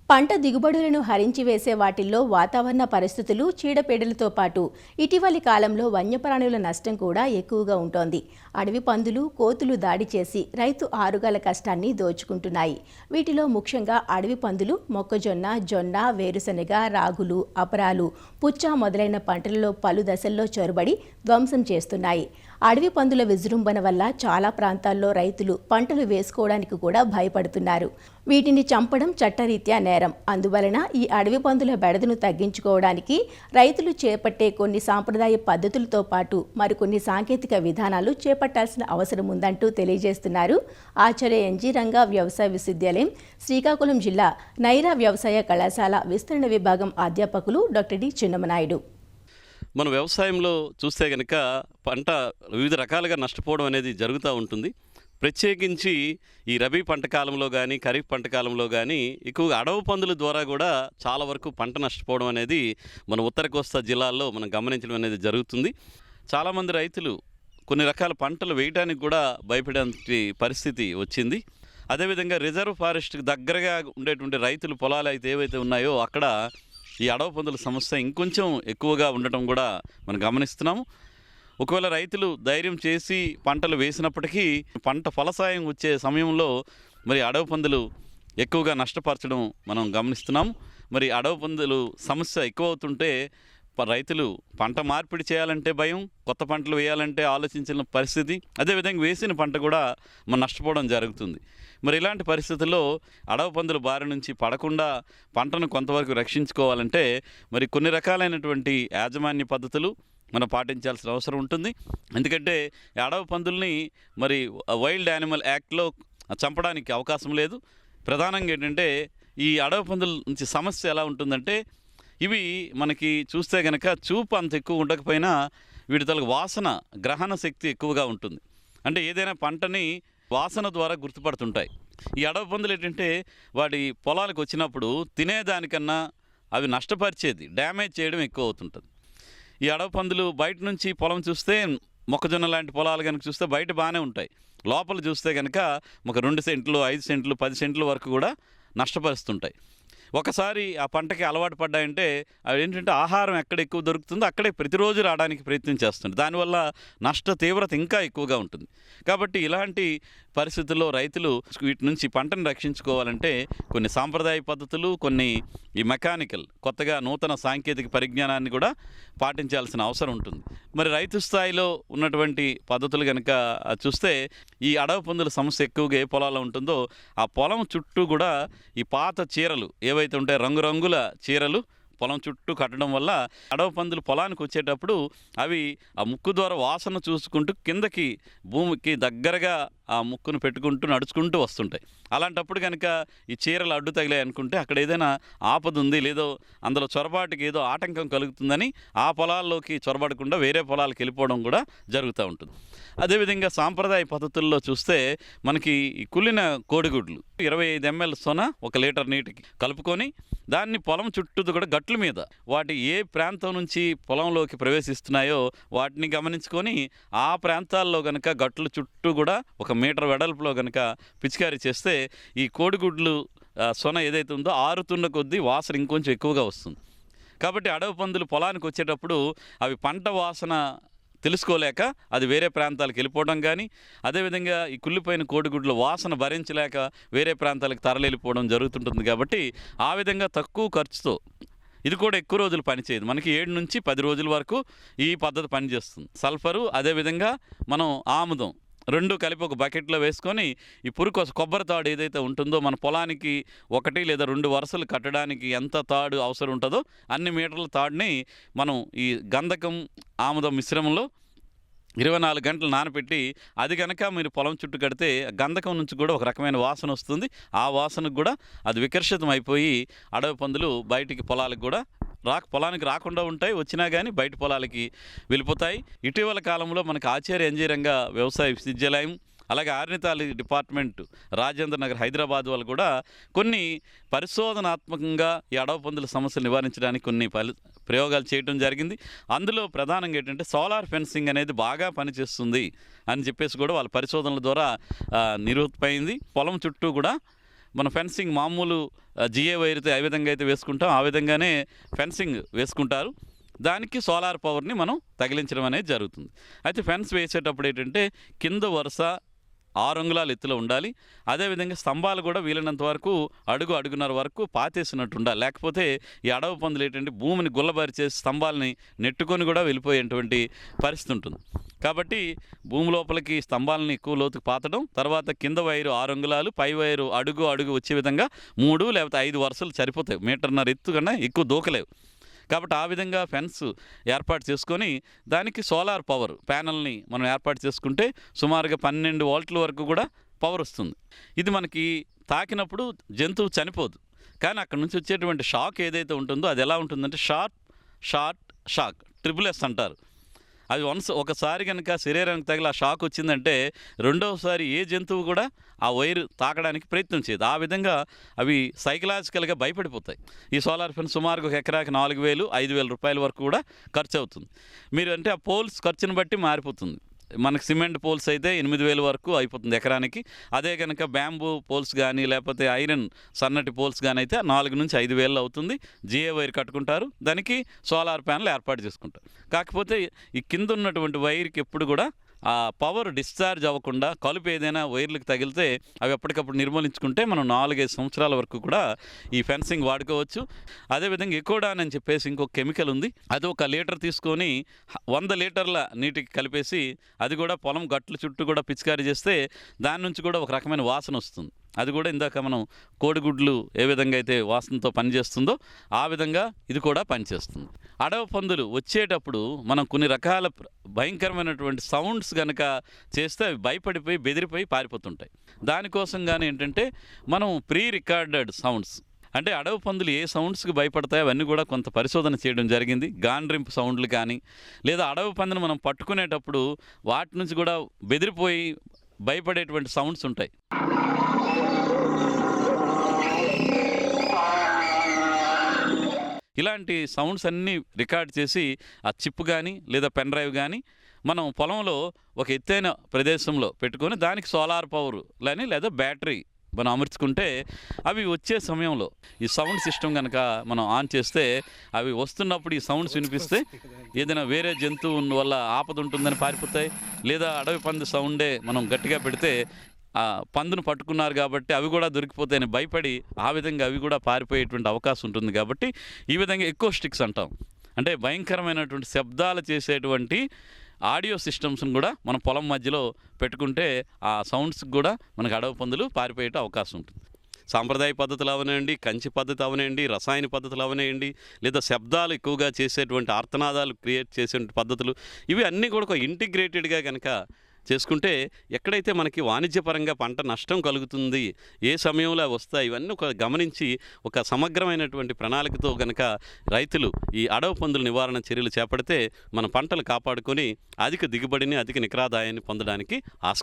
పంట దిగుబడులను హరించి వేసే వాటిల్లో వాతావరణ పరిస్థితులు, చీడపీడలతో పాటు ఇటీవలి కాలంలో వన్యప్రాణుల నష్టం కూడా ఎక్కువగా ఉంటోంది. అడవి పందులు, కోతులు దాడి చేసి రైతు ఆరుగాల కష్టాన్ని దోచుకుంటున్నాయి. వీటిలో ముఖ్యంగా అడవి పందులు మొక్కజొన్న, జొన్న, వేరుశనగ, రాగులు, అపరాలు, పుచ్చ మొదలైన పంటలలో పలు దశల్లో చొరబడి ధ్వంసం చేస్తున్నాయి. అడవి పందుల విజృంభణ వల్ల చాలా ప్రాంతాల్లో రైతులు పంటలు వేసుకోవడానికి కూడా భయపడుతున్నారు. వీటిని చంపడం చట్టరీత్యా నేరం. అందువలన ఈ అడవి పందుల బెడదను తగ్గించుకోవడానికి రైతులు చేపట్టే కొన్ని సాంప్రదాయ పద్ధతులతో పాటు మరికొన్ని సాంకేతిక విధానాలు చేపట్టాల్సిన అవసరం ఉందంటూ తెలియజేస్తున్నారు ఆచార్య ఎన్జీ రంగా వ్యవసాయ విశ్వవిద్యాలయం, శ్రీకాకుళం జిల్లా నైరా వ్యవసాయ కళాశాల విస్తరణ విభాగం అధ్యాపకులు డాక్టర్ డి చిన్నమనాయుడు. మన వ్యవసాయంలో చూస్తే కనుక పంట వివిధ రకాలుగా నష్టపోవడం అనేది జరుగుతూ ఉంటుంది. ప్రత్యేకించి ఈ రబీ పంట కాలంలో కానీ, ఖరీఫ్ పంట కాలంలో కానీ ఎక్కువగా అడవి పందుల ద్వారా కూడా చాలా వరకు పంట నష్టపోవడం అనేది మన ఉత్తర కోస్తా జిల్లాల్లో మనం గమనించడం అనేది జరుగుతుంది. చాలామంది రైతులు కొన్ని రకాల పంటలు వేయడానికి కూడా భయపడే పరిస్థితి వచ్చింది. అదేవిధంగా రిజర్వ్ ఫారెస్ట్కి దగ్గరగా ఉండేటువంటి రైతులు పొలాలు అయితే ఏవైతే ఉన్నాయో అక్కడ ఈ అడవి పందుల సమస్య ఇంకొంచెం ఎక్కువగా ఉండటం కూడా మనం గమనిస్తున్నాము. ఒకవేళ రైతులు ధైర్యం చేసి పంటలు వేసినప్పటికీ పంట ఫలసాయం వచ్చే సమయంలో మరి అడవి పందులు ఎక్కువగా నష్టపరచడం మనం గమనిస్తున్నాము. మరి అడవి పందులు సమస్య ఎక్కువ అవుతుంటే రైతులు పంట మార్పిడి చేయాలంటే భయం, కొత్త పంటలు వేయాలంటే ఆలోచించిన పరిస్థితి, అదేవిధంగా వేసిన పంట కూడా మనం నష్టపోవడం జరుగుతుంది. మరి ఇలాంటి పరిస్థితుల్లో అడవి పందుల బారి నుంచి పడకుండా పంటను కొంతవరకు రక్షించుకోవాలంటే మరి కొన్ని రకాలైనటువంటి యాజమాన్య పద్ధతులు మనం పాటించాల్సిన అవసరం ఉంటుంది. ఎందుకంటే అడవి పందుల్ని మరి వైల్డ్ యానిమల్ యాక్ట్లో చంపడానికి అవకాశం లేదు. ప్రధానంగా ఏంటంటే ఈ అడవి పందుల నుంచి సమస్య ఎలా ఉంటుందంటే ఇవి మనకి చూస్తే కనుక చూపు అంత ఎక్కువ ఉండకపోయినా వీటి తలకు వాసన, గ్రహణ శక్తి ఎక్కువగా ఉంటుంది. అంటే ఏదైనా పంటని వాసన ద్వారా గుర్తుపడుతుంటాయి. ఈ అడవి పందులు ఏంటంటే వాటి పొలాలకు వచ్చినప్పుడు తినేదానికన్నా అవి నష్టపరిచేది, డ్యామేజ్ చేయడం ఎక్కువ అవుతుంటుంది. ఈ అడవి పందులు బయట నుంచి పొలం చూస్తే మొక్కజొన్న లాంటి పొలాలు కనుక చూస్తే బయట బాగానే ఉంటాయి, లోపల చూస్తే కనుక ఒక 2 సెంట్లు, 5 సెంట్లు, 10 సెంట్ల వరకు కూడా నష్టపరుస్తుంటాయి. ఒకసారి ఆ పంటకి అలవాటు పడ్డాయంటే అవి ఏంటంటే ఆహారం ఎక్కడ ఎక్కువ దొరుకుతుందో అక్కడే ప్రతిరోజు రావడానికి ప్రయత్నం చేస్తుంది. దానివల్ల నష్ట తీవ్రత ఇంకా ఎక్కువగా ఉంటుంది. కాబట్టి ఇలాంటి పరిస్థితుల్లో రైతులు వీటి నుంచి పంటను రక్షించుకోవాలంటే కొన్ని సాంప్రదాయ పద్ధతులు, కొన్ని ఈ మెకానికల్ కొత్తగా నూతన సాంకేతిక పరిజ్ఞానాన్ని కూడా పాటించాల్సిన అవసరం ఉంటుంది. మరి రైతు స్థాయిలో ఉన్నటువంటి పద్ధతులు కనుక చూస్తే ఈ అడవి పందుల సమస్య ఎక్కువగా ఏ పొలాల్లో ఉంటుందో ఆ పొలం చుట్టూ కూడా ఈ పాత చీరలు ఏవైతే ఉంటాయో రంగురంగుల చీరలు పొలం చుట్టూ కట్టడం వల్ల అడవి పందులు పొలానికి వచ్చేటప్పుడు అవి ఆ ముక్కు ద్వారా వాసన చూసుకుంటూ కిందకి భూమికి దగ్గరగా ఆ ముక్కును పెట్టుకుంటూ నడుచుకుంటూ వస్తుంటాయి. అలాంటప్పుడు కనుక ఈ చీరలు అడ్డు తగిలాయి అనుకుంటే అక్కడ ఏదైనా ఆపద ఉంది, లేదో అందులో చొరబాటుకి ఏదో ఆటంకం కలుగుతుందని ఆ పొలాల్లోకి చొరబడకుండా వేరే పొలాలకు వెళ్ళిపోవడం కూడా జరుగుతూ ఉంటుంది. అదేవిధంగా సాంప్రదాయ పద్ధతుల్లో చూస్తే మనకి ఈ కుళ్ళిన కోడిగుడ్లు 25 ml సొన 1 లీటర్ నీటికి కలుపుకొని దాన్ని పొలం చుట్టూ కూడా గట్ల మీద వాటి ఏ ప్రాంతం నుంచి పొలంలోకి ప్రవేశిస్తున్నాయో వాటిని గమనించుకొని ఆ ప్రాంతాల్లో కనుక గట్ల చుట్టూ కూడా 1 మీటర్ వెడల్పులో కనుక పిచికారీ చేస్తే ఈ కోడిగుడ్లు సొన ఏదైతే ఉందో ఆరుతున్న కొద్దీ వాసన ఇంకొంచెం ఎక్కువగా వస్తుంది. కాబట్టి అడవి పందులు పొలానికి వచ్చేటప్పుడు అవి పంట వాసన తెలుసుకోలేక అది వేరే ప్రాంతాలకు వెళ్ళిపోవడం కానీ, అదేవిధంగా ఈ కుళ్ళిపోయిన కోడిగుడ్ల వాసన భరించలేక వేరే ప్రాంతాలకు తరలిపోవడం జరుగుతుంటుంది. కాబట్టి ఆ విధంగా తక్కువ ఖర్చుతో ఇది కూడా ఎక్కువ రోజులు పనిచేయదు. మనకి 7 నుంచి 10 రోజుల వరకు ఈ పద్ధతి పనిచేస్తుంది. సల్ఫరు, అదేవిధంగా మనం ఆముదం 2 కలిపి ఒక బకెట్లో వేసుకొని ఈ పురుకు కొబ్బరి తాడు ఏదైతే ఉంటుందో మన పొలానికి 1 లేదా 2 వరుసలు కట్టడానికి ఎంత తాడు అవసరం ఉంటుందో అన్ని మీటర్ల తాడుని మనం ఈ గంధకం, ఆముదం మిశ్రమంలో 24 గంటలు నానపెట్టి అది కనుక మీరు పొలం చుట్టూ కడితే గంధకం నుంచి కూడా ఒక రకమైన వాసన వస్తుంది. ఆ వాసనకు కూడా అది వికర్షితం అయిపోయి అడవి పందులు బయటికి పొలాలకు కూడా పొలానికి రాకుండా ఉంటాయి, వచ్చినా కానీ బయట పొలాలకి వెళ్ళిపోతాయి. ఇటీవల కాలంలో మనకు ఆచార్య ఎన్జీ రంగా వ్యవసాయ విశ్వవిద్యాలయం, అలాగే ఆర్నితాలి డిపార్ట్మెంట్, రాజేంద్ర నగర్, హైదరాబాద్ వాళ్ళు కూడా కొన్ని పరిశోధనాత్మకంగా ఈ అడవి పందుల సమస్యలు నివారించడానికి కొన్ని ప్రయోగాలు చేయడం జరిగింది. అందులో ప్రధానంగా ఏంటంటే సోలార్ ఫెన్సింగ్ అనేది బాగా పనిచేస్తుంది అని చెప్పేసి కూడా వాళ్ళ పరిశోధనల ద్వారా నిరూపితమైంది. పొలం చుట్టూ కూడా మన ఫెన్సింగ్ మామూలు జిఏ వైర్తో ఏ విధంగా అయితే వేసుకుంటాం ఆ విధంగానే ఫెన్సింగ్ వేసుకుంటారు. దానికి సోలార్ పవర్ని మనం తగిలించడం అనేది జరుగుతుంది. అయితే ఫెన్స్ వేసేటప్పుడు ఏంటంటే కింద వరుస 6 అంగుళాల ఎత్తులో ఉండాలి. అదేవిధంగా స్తంభాలు కూడా వీలైనంత వరకు అడుగున్నర వరకు పాతేసినట్టు ఉండాలి. లేకపోతే ఈ అడవి పందులు ఏంటంటే భూమిని గుల్లబారిచేసి స్తంభాలని నెట్టుకొని కూడా వెళ్ళిపోయేటువంటి పరిస్థితి ఉంటుంది. కాబట్టి భూమి లోపలికి స్తంభాలని ఎక్కువ లోతుకు పాతడం, తర్వాత కింద వైరు 6 అంగుళాలు, పై వైరు అడుగు వచ్చే విధంగా 3 లేకపోతే 5 వరుసలు సరిపోతాయి. మీటర్న్నర ఎత్తు కన్నా ఎక్కువ దూకలేవు. కాబట్టి ఆ విధంగా ఫెన్స్ ఏర్పాటు చేసుకొని దానికి సోలార్ పవర్ ప్యానల్ని మనం ఏర్పాటు చేసుకుంటే సుమారుగా 12 వోల్ట్ల వరకు కూడా పవర్ వస్తుంది. ఇది మనకి తాకినప్పుడు జంతువు చనిపోదు, కానీ అక్కడ నుంచి వచ్చేటువంటి షాక్ ఏదైతే ఉంటుందో అది ఎలా ఉంటుందంటే షాక్ ట్రిపుల్ S అంటారు. అది ఒకసారి కనుక శరీరానికి తగిలి ఆ షాక్ వచ్చిందంటే రెండవసారి ఏ జంతువు కూడా ఆ వైరు తాకడానికి ప్రయత్నం చేయదు. ఆ విధంగా అవి సైకలాజికల్గా భయపడిపోతాయి. ఈ సోలార్ ఫెన్స్ సుమారుగా ఒక ఎకరాకి 4,000, 5,000 రూపాయల వరకు కూడా ఖర్చు అవుతుంది. మీరు అంటే ఆ పోల్స్ ఖర్చుని బట్టి మారిపోతుంది. మనకు సిమెంట్ పోల్స్ అయితే 8,000 వరకు అయిపోతుంది ఎకరానికి. అదే కనుక బ్యాంబూ పోల్స్ కానీ లేకపోతే ఐరన్ సన్నటి పోల్స్ కానీ అయితే 4 నుంచి 5,000 అవుతుంది. జిఏ వైర్ కట్టుకుంటారు, దానికి సోలార్ ప్యానల్ ఏర్పాటు చేసుకుంటారు. కాకపోతే ఈ కింద ఉన్నటువంటి వైర్కి ఎప్పుడు కూడా ఆ పవర్ డిశ్చార్జ్ అవ్వకుండా కలుపు ఏదైనా వైర్లకు తగిలితే అవి ఎప్పటికప్పుడు నిర్మూలించుకుంటే మనం 4-5 సంవత్సరాల వరకు కూడా ఈ ఫెన్సింగ్ వాడుకోవచ్చు. అదేవిధంగా ఎకోడాన్ అని చెప్పేసి ఇంకొక కెమికల్ ఉంది. అది 1 లీటర్ తీసుకొని 100 లీటర్ల నీటికి కలిపేసి అది కూడా పొలం గట్ల చుట్టూ కూడా పిచికారీ చేస్తే దాని నుంచి కూడా ఒక రకమైన వాసన వస్తుంది. అది కూడా ఇందాక మనం కోడిగుడ్లు ఏ విధంగా అయితే వాసనతో పనిచేస్తుందో ఆ విధంగా ఇది కూడా పనిచేస్తుంది. అడవి పందులు వచ్చేటప్పుడు మనం కొన్ని రకాల భయంకరమైనటువంటి సౌండ్స్ కనుక చేస్తే అవి భయపడిపోయి బెదిరిపోయి పారిపోతుంటాయి. దానికోసం కానీ ఏంటంటే మనం ప్రీ రికార్డెడ్ సౌండ్స్, అంటే అడవి పందులు ఏ సౌండ్స్కి భయపడతాయో అవన్నీ కూడా కొంత పరిశోధన చేయడం జరిగింది. గాండ్రింపు సౌండ్లు కానీ లేదా అడవి పందును మనం పట్టుకునేటప్పుడు వాటి నుంచి కూడా బెదిరిపోయి భయపడేటువంటి సౌండ్స్ ఉంటాయి. ఇలాంటి సౌండ్స్ అన్నీ రికార్డ్ చేసి ఆ చిప్ కానీ లేదా పెన్ డ్రైవ్ కానీ మనం పొలంలో ఒక ఎత్తైన ప్రదేశంలో పెట్టుకొని దానికి సోలార్ పవర్ కానీ లేదా బ్యాటరీ మనం అమర్చుకుంటే అవి వచ్చే సమయంలో ఈ సౌండ్ సిస్టమ్ కనుక మనం ఆన్ చేస్తే అవి వస్తున్నప్పుడు ఈ సౌండ్స్ వినిపిస్తే ఏదైనా వేరే జంతువు వల్ల ఆపద ఉంటుందని పారిపోతాయి. లేదా అడవి పంది సౌండే మనం గట్టిగా పెడితే ఆ పందును పట్టుకున్నారు కాబట్టి అవి కూడా దొరికిపోతాయని భయపడి ఆ విధంగా అవి కూడా పారిపోయేటువంటి అవకాశం ఉంటుంది. కాబట్టి ఈ విధంగా ఎకోస్టిక్స్ అంటాం, అంటే భయంకరమైనటువంటి శబ్దాలు చేసేటువంటి ఆడియో సిస్టమ్స్ని కూడా మనం పొలం మధ్యలో పెట్టుకుంటే ఆ సౌండ్స్కి కూడా మనకు అడవి పందులు పారిపోయే అవకాశం ఉంటుంది. సాంప్రదాయ పద్ధతులు అవనండి, కంచి పద్ధతి అవనండి, రసాయన పద్ధతులు అవనేయండి, లేదా శబ్దాలు ఎక్కువగా చేసేటువంటి ఆర్తనాదాలు క్రియేట్ చేసేటువంటి పద్ధతులు, ఇవి అన్నీ కూడా ఒక ఇంటిగ్రేటెడ్గా కనుక చేసుకుంటే ఎక్కడైతే మనకి వాణిజ్యపరంగా పంట నష్టం కలుగుతుంది, ఏ సమయంలో వస్తాయి, ఇవన్నీ ఒక గమనించి ఒక సమగ్రమైనటువంటి ప్రణాళికతో కనుక రైతులు ఈ అడవి పందుల నివారణ చర్యలు చేపడితే మన పంటలు కాపాడుకొని అధిక దిగుబడిని అధిక నికరాదాయాన్ని పొందడానికి ఆస్కారం